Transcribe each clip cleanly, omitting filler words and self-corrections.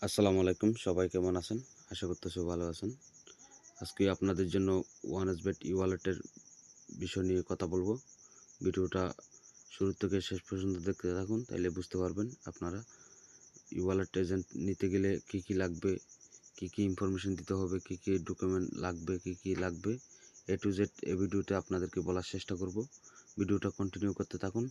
আসসালামু আলাইকুম, সবাই কেমন আছেন? আশা করতেছি ভালো আছেন। আজকে আপনাদের জন্য ওয়ানেসবেট ই-ওয়ালেটের বিষয় নিয়ে কথা বলবো। ভিডিওটা শুরু থেকে শেষ পর্যন্ত দেখতে থাকুন, তাইলে বুঝতে পারবেন আপনারা ই-ওয়ালেট এজেন্ট নিতে গেলে কি, কি লাগবে, কি, কি ইনফরমেশন দিতে হবে, কি, কি ডকুমেন্ট লাগবে, কি, কি লাগবে A to Z এই ভিডিওতে আপনাদেরকে বলার চেষ্টা করব। ভিডিওটা কন্টিনিউ করতে থাকুন।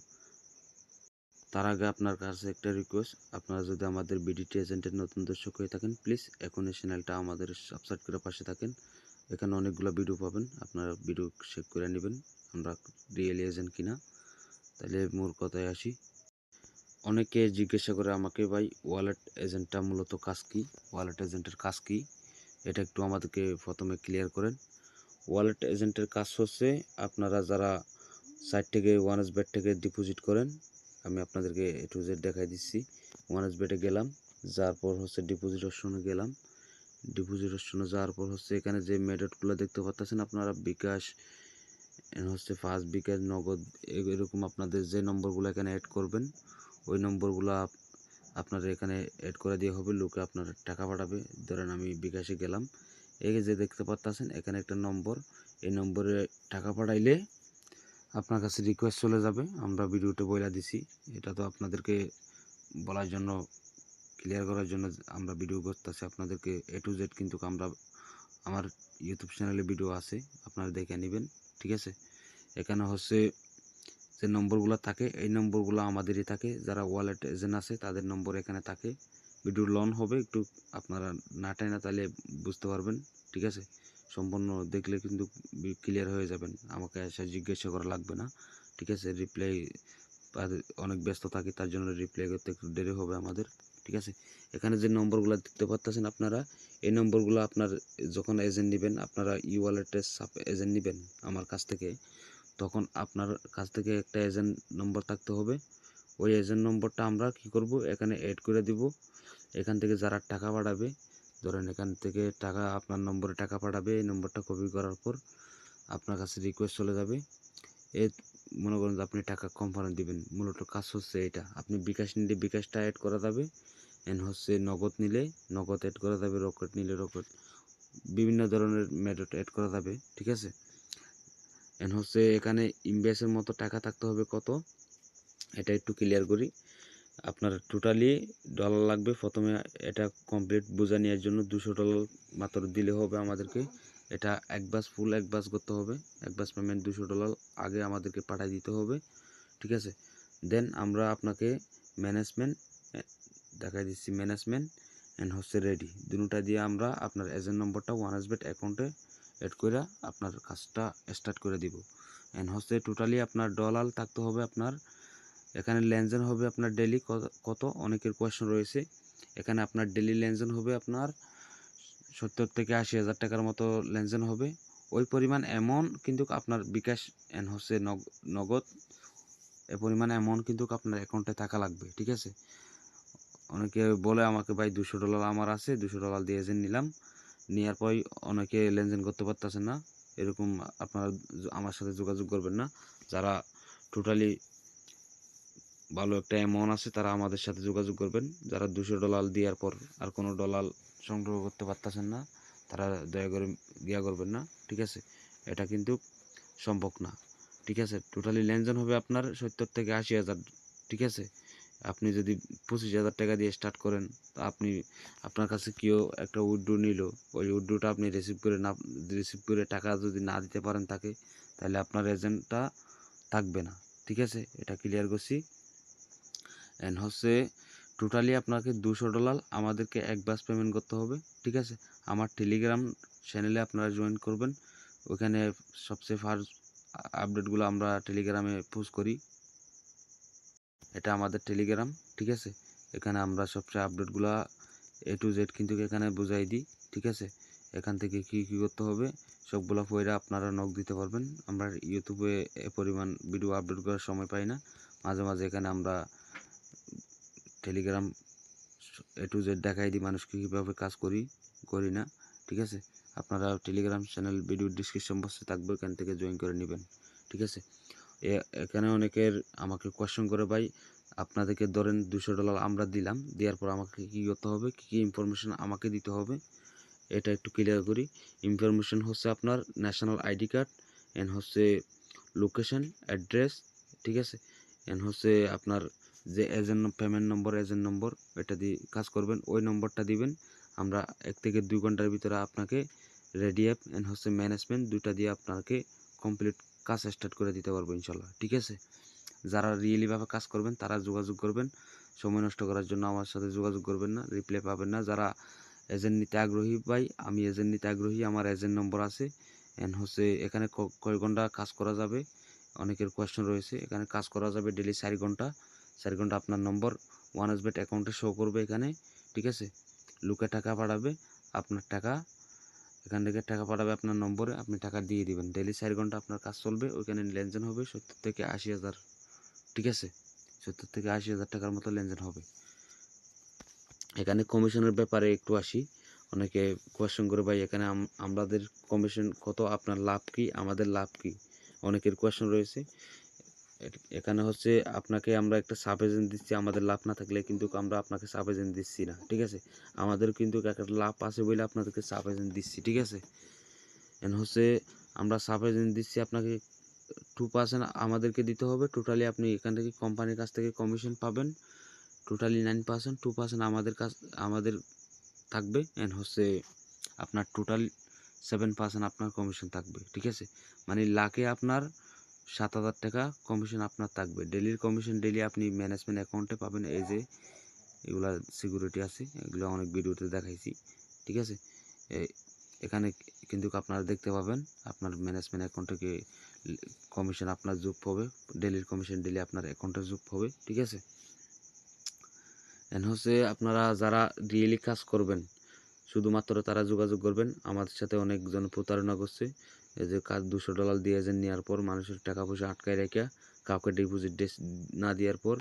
তার আগে আপনার কাছে একটা রিকোয়েস্ট, আপনারা যদি আমাদের বিডিটি এজেন্টের নতুন দর্শক হয়ে থাকেন, প্লিজ এখন এই চ্যানেলটা আমাদের সাবস্ক্রাইব করে পাশে থাকেন। এখানে অনেকগুলো ভিডিও পাবেন, আপনারা ভিডিও চেক করে নেবেন আমরা রিয়েলি এজেন্ট কিনা। তাহলে মূল কথায় আসি। অনেকে জিজ্ঞাসা করে আমাকে, ভাই ওয়ালেট এজেন্টটা মূলত কাজ কী, ওয়ালেট এজেন্টের কাজ কী, এটা একটু আমাদেরকে প্রথমে ক্লিয়ার করেন। ওয়ালেট এজেন্টের কাজ হচ্ছে, আপনারা যারা সাইট থেকে ওয়ানেসবেট থেকে ডিপোজিট করেন, আমি আপনাদেরকে A to Z দেখাই দিচ্ছি। ওয়ানেসবেটে গেলাম, যাওয়ার পর হচ্ছে ডিপোজিট অপশনে গেলাম। ডিপোজিট অপশনে যাওয়ার পর হচ্ছে এখানে যে মেথডগুলো দেখতে পাচ্ছেন আপনারা, বিকাশ হচ্ছে ফার্স্ট, বিকাশ, নগদ, এরকম আপনাদের যে নম্বরগুলো এখানে অ্যাড করবেন, ওই নম্বরগুলো আপনারা এখানে অ্যাড করে দিয়ে হবে, লোকে আপনার টাকা পাঠাবে। ধরেন আমি বিকাশে গেলাম, এই যে দেখতে পাচ্ছেন এখানে একটা নম্বর, এই নম্বরে টাকা পাঠাইলে আপনার কাছে রিকোয়েস্ট চলে যাবে। আমরা ভিডিওতে বইলা দিছি, এটা তো আপনাদেরকে বলার জন্য, ক্লিয়ার করার জন্য আমরা ভিডিও করতেছি আপনাদেরকে A to Z। কিন্তু আমরা আমার ইউটিউব চ্যানেলে ভিডিও আছে, আপনারা দেখে নেবেন, ঠিক আছে। এখানে হচ্ছে যে নম্বরগুলো থাকে, এই নম্বরগুলো আমাদেরই থাকে, যারা ওয়ালেট এজেন্ট আছে তাদের নম্বর এখানে থাকে। ভিডিও লং হবে, একটু আপনারা না টাইনা তাহলে বুঝতে পারবেন, ঠিক আছে। সম্পূর্ণ দেখলে কিন্তু ক্লিয়ার হয়ে যাবেন, আমাকে এসে জিজ্ঞাসা করা লাগবে না, ঠিক আছে। রিপ্লাই অনেক ব্যস্ত থাকি, তার জন্য রিপ্লাই করতে একটু দেরি হবে আমাদের, ঠিক আছে। এখানে যে নম্বরগুলো দেখতে পাচ্ছেন আপনারা, এই নম্বরগুলো আপনার যখন এজেন্ট নেবেন, আপনারা ই ওয়ালেটের এজেন্ট নেবেন আমার কাছ থেকে, তখন আপনার কাছ থেকে একটা এজেন্ট নম্বর থাকতে হবে। ওই এজেন্ট নম্বরটা আমরা কি করব, এখানে অ্যাড করে দিব। এখান থেকে যারা টাকা পাঠাবে, ধরেন এখান থেকে টাকা আপনার নম্বরে টাকা পাঠাবে, এই নম্বরটা কপি করার পর আপনার কাছে রিকোয়েস্ট চলে যাবে। এ মনে করেন যে আপনি টাকা কনফার্ম দিবেন, মূলত কাজ হচ্ছে এটা। আপনি বিকাশ নিলে বিকাশটা অ্যাড করা যাবে, এন্ড হচ্ছে নগদ নিলে নগদ অ্যাড করা যাবে, রকেট নিলে রকেট, বিভিন্ন ধরনের মেথড অ্যাড করা যাবে, ঠিক আছে। এন্ড হচ্ছে এখানে ইনভেস্টের মতো টাকা থাকতে হবে কত, এটা একটু ক্লিয়ার করি। আপনার টোটালি ডলার লাগবে প্রথমে, এটা কমপ্লিট বোঝা নেওয়ার জন্য $200 মাত্র দিলে হবে আমাদেরকে। এটা ফুল এক বাস করতে হবে, এক বাস পেমেন্ট $200 আগে আমাদেরকে পাঠিয়ে দিতে হবে, ঠিক আছে। দেন আমরা আপনাকে ম্যানেজমেন্ট দেখাই দিচ্ছি, ম্যানেজমেন্ট অ্যান্ড হচ্ছে রেডি, দুটোটা দিয়ে আমরা আপনার এজেন্ট নম্বরটা ওয়ানেসবেট অ্যাকাউন্টে অ্যাড করে আপনার কাজটা স্টার্ট করে দিব। অ্যান্ড হচ্ছে টোটালি আপনার ডলার থাকতে হবে আপনার, এখানে লেনদেন হবে আপনার ডেলি কত, অনেকের কোয়েশ্চন রয়েছে। এখানে আপনার ডেলি লেনদেন হবে আপনার 70 থেকে 80 হাজার টাকার মতো লেনদেন হবে। ওই পরিমাণ অ্যামাউন্ট কিন্তু আপনার বিকাশ অ্যান্ড হচ্ছে নগদ, এ পরিমাণ অ্যামাউন্ট কিন্তু আপনার অ্যাকাউন্টে থাকা লাগবে, ঠিক আছে। অনেকে বলে আমাকে, ভাই $200 আমার আছে, $200 দিয়ে এজেন্ট নিলাম, নেওয়ার পরই অনেকে লেনদেন করতে পারতেছেন না। এরকম আপনারা আমার সাথে যোগাযোগ করবেন না। যারা টোটালি ভালো একটা অ্যামাউন্ট আছে তারা আমাদের সাথে যোগাযোগ করবেন। যারা $200 দেওয়ার পর আর কোনো ডলার সংগ্রহ করতে পারতেছেন না, তারা দয়া করে গিয়া করবেন না, ঠিক আছে। এটা কিন্তু সম্ভব না, ঠিক আছে। টোটালি লেনদেন হবে আপনার 70 থেকে 80 হাজার, ঠিক আছে। আপনি যদি 25 হাজার টাকা দিয়ে স্টার্ট করেন, তা আপনি আপনার কাছে কেউ একটা উইথড্র নিল, ওই উইথড্রটা আপনি রিসিভ করে টাকা যদি না দিতে পারেন তাকে, তাহলে আপনার এজেন্টটা থাকবে না, ঠিক আছে। এটা ক্লিয়ার করছি। অ্যান্ড হচ্ছে টোটালি আপনাকে $200 আমাদেরকে এক বাস পেমেন্ট করতে হবে, ঠিক আছে। আমার টেলিগ্রাম চ্যানেলে আপনারা জয়েন করবেন, ওখানে সবচেয়ে ফার্স্ট আপডেটগুলো আমরা টেলিগ্রামে পোস্ট করি, এটা আমাদের টেলিগ্রাম, ঠিক আছে। এখানে আমরা সবচেয়ে আপডেটগুলো A to Z কিন্তু এখানে বুঝাই দিই, ঠিক আছে। এখান থেকে কি কি করতে হবে সবগুলো পড়া আপনারা নক দিতে পারবেন। আমরা ইউটিউবে এ পরিমাণ ভিডিও আপলোড করার সময় পাই না, মাঝে মাঝে এখানে আমরা টেলিগ্রাম A to Z দেখাই দিই মানুষকে কীভাবে কাজ করি না, ঠিক আছে। আপনারা টেলিগ্রাম চ্যানেল ভিডিও ডিসক্রিপশন বক্সে থাকবে, এখান থেকে জয়েন করে নেবেন, ঠিক আছে। এখানে অনেকের আমাকে কোয়েশ্চন করে, ভাই আপনাদেরকে ধরেন $200 আমরা দিলাম, দেওয়ার পর আমাকে কী করতে হবে, কী ইনফরমেশন আমাকে দিতে হবে এটা একটু ক্লিয়ার করি। ইনফরমেশন হচ্ছে আপনার ন্যাশনাল আইডি কার্ড, এন্ড হচ্ছে লোকেশন, অ্যাড্রেস, ঠিক আছে, এন্ড হচ্ছে আপনার যে এজেন্ট পেমেন্ট নম্বর, এজেন্ট নম্বর, এটা দিয়ে কাজ করবেন। ওই নম্বরটা দিবেন। আমরা 1 থেকে 2 ঘন্টার ভিতরে আপনাকে রেডি অ্যাপ এন্ড হচ্ছে ম্যানেজমেন্ট দুইটা দিয়ে আপনাকে কমপ্লিট কাজ স্টার্ট করে দিতে পারবো ইনশাল্লাহ, ঠিক আছে। যারা রিয়েলিভাবে কাজ করবেন তারা যোগাযোগ করবেন, সময় নষ্ট করার জন্য আমার সাথে যোগাযোগ করবেন না, রিপ্লাই পাবেন না। যারা এজেন্ট নিতে আগ্রহী ভাই, আমি এজেন্ট নিতে আগ্রহী, আমার এজেন্ট নম্বর আছে। এন্ড হচ্ছে এখানে কয় ঘন্টা কাজ করা যাবে, অনেকের কোয়েশ্চেন রয়েছে। এখানে কাজ করা যাবে ডেলি 4 ঘন্টা। 4 ঘন্টা আপনার নম্বর ওয়ানএসবেট অ্যাকাউন্টে শো করবে এখানে, ঠিক আছে। লোকে টাকা পাঠাবে, আপনার টাকা এখান থেকে টাকা পাঠাবে আপনার নম্বরে, আপনি টাকা দিয়ে দিবেন। ডেলি 4 ঘন্টা আপনার কাজ চলবে, ওইখানে লেনদেন হবে 70 থেকে 80,000, ঠিক আছে। 70 থেকে 80,000 টাকার মতো লেনদেন হবে। এখানে কমিশনের ব্যাপারে একটু আসি। অনেকে কোয়েশ্চেন করে ভাই এখানে আমাদের কমিশন কত, আপনার লাভ কি, আমাদের লাভ কি, অনেকের কোয়েশ্চেন রয়েছে। এখানে হচ্ছে আপনাকে আমরা একটা সাব এজেন্ট দিচ্ছি, আমাদের লাভ না থাকলে কিন্তু আমরা আপনাকে সাব এজেন্ট দিচ্ছি না, ঠিক আছে। আমাদের কিন্তু একটা লাভ আছে বলে আপনাদেরকে সাব এজেন্ট দিচ্ছি, ঠিক আছে। এন্ড হচ্ছে আমরা সাব এজেন্ট দিচ্ছি আপনাকে 2% আমাদেরকে দিতে হবে। টোটালি আপনি এখান থেকে কোম্পানির কাছ থেকে কমিশন পাবেন টোটালি 9%, 2% আমাদের থাকবে, এন্ড হচ্ছে আপনার টোটাল 7% আপনার কমিশন থাকবে, ঠিক আছে। মানে লাখে আপনার 7,000 টাকা কমিশন আপনার থাকবে। ডেলির কমিশন ডেলি আপনি ম্যানেজমেন্ট অ্যাকাউন্টে পাবেন। এই যে এগুলা সিকিউরিটি আছে, এগুলো অনেক ভিডিওতে দেখাইছি, ঠিক আছে। এখানে কিন্তু আপনারা দেখতে পাবেন আপনার ম্যানেজমেন্ট অ্যাকাউন্ট থেকে কমিশন আপনার যোগ হবে, ডেলির কমিশন ডেলি আপনার অ্যাকাউন্টে যোগ হবে, ঠিক আছে। এন্ড হচ্ছে আপনারা যারা রিয়েলি কাজ করবেন শুধুমাত্র তারা যোগাযোগ করবেন। আমাদের সাথে অনেকজন প্রতারণা করছে, এই যে কাজ $200 দিয়ে এজেন্ট নেওয়ার পর মানুষের টাকা পয়সা আটকায় রেখে কাউকে ডিপোজিট না দেওয়ার পর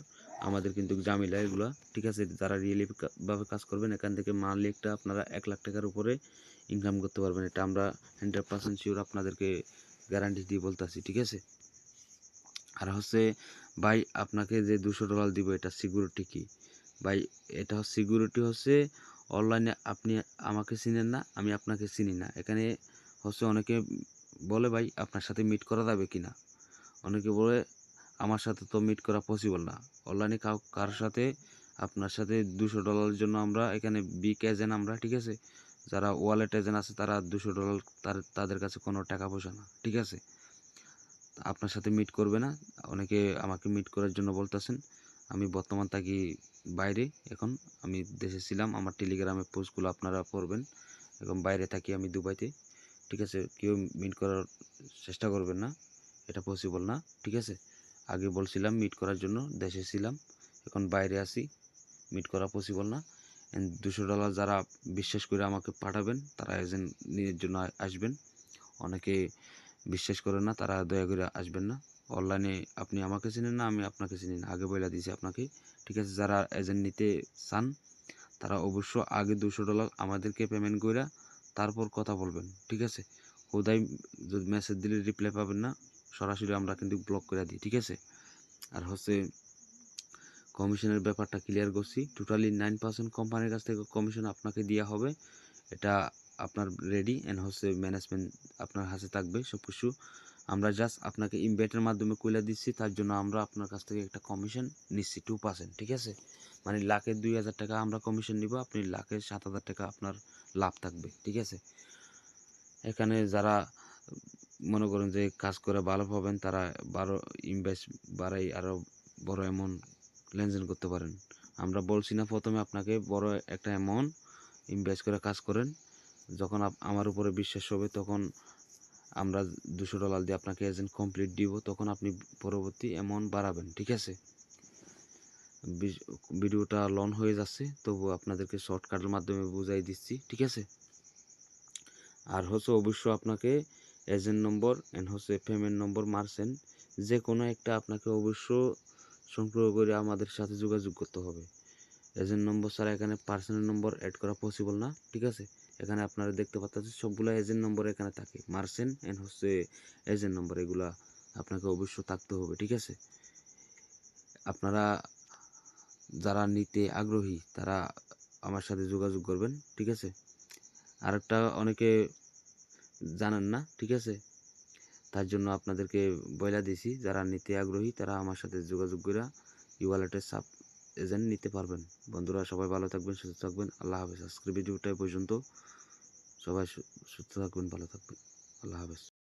আমাদের কিন্তু জামিলা এগুলো, ঠিক আছে। যারা রিয়েলি ভাবে কাজ করবেন এখান থেকে মান্থলি আপনারা 1 লাখ টাকার উপরে ইনকাম করতে পারবেন। এটা আমরা 100% শিওর আপনাদেরকে গ্যারান্টি দিয়ে বলতেছি, ঠিক আছে। আর হচ্ছে ভাই আপনাকে যে $200 দিব এটা সিকিউরিটি কি ভাই, এটা সিকিউরিটি হচ্ছে অনলাইনে আপনি আমাকে চিনেন না, আমি আপনাকে চিনি না। এখানে হচ্ছে অনেকে বলে ভাই আপনার সাথে মিট করা যাবে কি না, অনেকে বলে আমার সাথে তো মিট করা পসিবল না। অনলাইনে কারোর সাথে আপনার সাথে $200 জন্য আমরা এখানে বিগ এজেন্ট আমরা, ঠিক আছে। যারা ওয়ালেট এজেন্ট আছে তারা $200 তাদের কাছে কোনো টাকা পয়সা না, ঠিক আছে। আপনার সাথে মিট করবে না। অনেকে আমাকে মিট করার জন্য বলতেছেন। আমি বর্তমান থাকি বাইরে, এখন আমি দেশে ছিলাম, আমার টেলিগ্রামে পোস্টগুলো আপনারা পড়বেন। এখন বাইরে থাকি আমি দুবাইতে, ঠিক আছে। কেউ মিট করার চেষ্টা করবেন না, এটা পসিবল না, ঠিক আছে। আগে বলছিলাম মিট করার জন্য, দেশে ছিলাম, এখন বাইরে আছি, মিট করা পসিবল না। $200 যারা বিশ্বাস করে আমাকে পাঠাবেন তারা এজেন্ট নিজের জন্য আসবেন। অনেকে বিশ্বাস করেন না, তারা দয়া করে আসবেন না। অনলাইনে আপনি আমাকে চিনেন না, আমি আপনাকে চিনি না, আগে বলে দিয়েছি আপনাকে, ঠিক আছে। যারা এজেন্ট নিতে চান তারা অবশ্য আগে $200 আমাদেরকে পেমেন্ট করে তারপর কথা বলবেন, ঠিক আছে। হুদাই যদি মেসেজ দিলে রিপ্লাই পাবেন না, সরাসরি আমরা কিন্তু ব্লক করে দিই, ঠিক আছে। আর হচ্ছে কমিশনের ব্যাপারটা ক্লিয়ার করছি, টোটালি 9% কোম্পানির কাছ থেকে কমিশন আপনাকে দেওয়া হবে। এটা আপনার রেডি, এন্ড হচ্ছে ম্যানেজমেন্ট আপনার হাতে থাকবে সব কিছু। আমরা জাস্ট আপনাকে ইনভাইটের মাধ্যমে কইলা দিচ্ছি, তার জন্য আমরা আপনার কাছ থেকে একটা কমিশন নিচ্ছি 2%, ঠিক আছে। মানে লাখে 2,000 টাকা আমরা কমিশন নিব, আপনি লাখে 7,000 টাকা আপনার লাভ থাকবে, ঠিক আছে। এখানে যারা মনে করেন যে কাজ করে ভালো পাবেন তারা ইনভেস্ট বাড়াই আরও বড় অ্যামাউন্ট লেনদেন করতে পারেন। আমরা বলছি না প্রথমে আপনাকে বড় একটা অ্যামাউন্ট ইনভেস্ট করে কাজ করেন, যখন আমার উপরে বিশ্বাস হবে তখন আমরা $200 দিয়ে আপনাকে এজেন্ট কমপ্লিট দিব, তখন আপনি পরবর্তী অ্যামাউন্ট বাড়াবেন, ঠিক আছে। ভিডিওটা লং হয়ে যাচ্ছে, তবু আপনাদেরকে শর্টকাটের মাধ্যমে বুঝাই দিচ্ছি, ঠিক আছে। আর হচ্ছে অবশ্য আপনাকে এজেন্ট নম্বর এন্ড হচ্ছে পেমেন্ট নম্বর মার্চেন্ট যে কোনো একটা আপনাকে অবশ্য সংগ্রহ করে আমাদের সাথে যোগাযোগ করতে হবে। এজেন্ট নম্বর ছাড়া এখানে পার্সোনাল নম্বর অ্যাড করা পসিবল না, ঠিক আছে। এখানে আপনারা দেখতে পাচ্ছেন সবগুলো এজেন্ট নম্বর এখানে থাকে, মার্চেন্ট এন্ড হচ্ছে এজেন্ট নম্বর, এগুলা আপনাকে অবশ্য থাকতে হবে, ঠিক আছে। আপনারা যারা নিতে আগ্রহী তারা আমার সাথে যোগাযোগ করবেন, ঠিক আছে? আরেকটা অনেকে জানেন না, ঠিক আছে? তার জন্য আপনাদেরকে বইলা দিছি, যারা নিতে আগ্রহী তারা আমার সাথে যোগাযোগ কইরা ই-ওয়ালেটের সাব এজেন্ট নিতে পারবেন। বন্ধুরা সবাই ভালো থাকবেন, সুস্থ থাকবেন। আল্লাহ হাফেজ। আজকের ভিডিওটা এই পর্যন্ত। সবাই সুস্থ থাকবেন, ভালো থাকবেন। আল্লাহ হাফেজ।